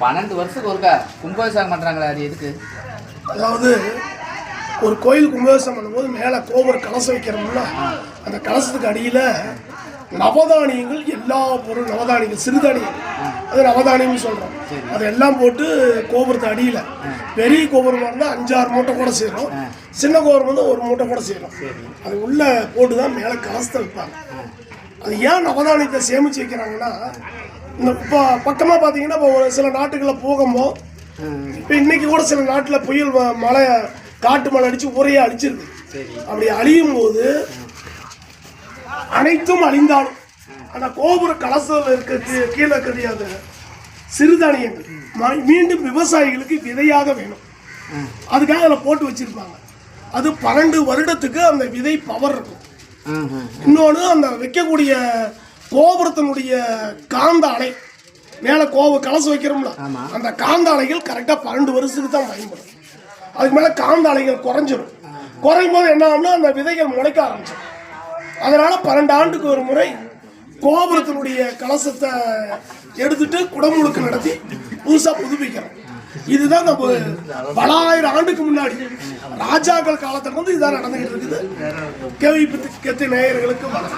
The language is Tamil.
12 வருஷத்துக்கு ஒருக்கா கும்பாபிஷேகம் பண்ணுறாங்களே, அது எதுக்கு? அதாவது ஒரு கோயில் கும்பாபிஷேகம் பண்ணும்போது மேலே கோபுர கலசம் வைக்கிறோம்னா அந்த கலசத்துக்கு அடியில் நவதானியங்கள், எல்லா பொருள் நவதானியங்கள், சிறுதானியங்கள், அது நவதானியம்னு சொல்கிறோம். அதெல்லாம் போட்டு கோபுரத்து அடியில், பெரிய கோபுரமாக இருந்தால் 5-6 மூட்டை கூட செய்கிறோம், சின்ன கோபுரம் வந்து 1 மூட்டை கூட செய்கிறோம். அது உள்ளே போட்டு தான் மேலே கலசத்தை வைப்பாங்க. அது ஏன் நவதானியத்தை சேமித்து வைக்கிறாங்கன்னா, இந்த இப்போ பக்கமாக பார்த்தீங்கன்னா இப்போ ஒரு சில நாட்டுகளில் போகும்போது, இப்போ இன்னைக்கு கூட சில நாட்டில் புயல் மழை, காட்டு மழை அடித்து ஊரையே அழிச்சிருக்கு. அப்படி அழியும் போது அனைத்தும் அழிந்தாலும் அந்த கோபுர கலசத்தில் இருக்க கீழே இருக்கிற அந்த சிறுதானியங்கள் மீண்டும் விவசாயிகளுக்கு விதையாக வேணும். அதுக்காக அதில் போட்டு வச்சிருப்பாங்க. அது 12 வருடத்துக்கு அந்த விதை பவர் இருக்கும். இன்னொன்று, அந்த வைக்கக்கூடிய கோபுரத்தினுடைய காந்த அலை, மேலே கலசம் வைக்கிறோம்ல, அந்த காந்த அலைகள் கரெக்டாக 12 வருஷத்துக்கு தான் பயன்படும். அதுக்கு மேலே காந்த அலைகள் குறைஞ்சிடும். குறையும் போது என்ன ஆகும்னா அந்த விதைகள் முளைக்க ஆரம்பிச்சிடும். அதனால 12 ஆண்டுக்கு ஒரு முறை கோபுரத்தினுடைய கலசத்தை எடுத்துட்டு குடமுழுக்கு நடத்தி புதுசாக புதுப்பிக்கிறோம். இதுதான் நம்ம பல ஆயிரம் ஆண்டுக்கு முன்னாடி ராஜாக்கள் காலத்துல இருந்து இதுதான் நடந்துகிட்டு இருக்குது. கேள்வி நேயர்களுக்கு வணக்கம்.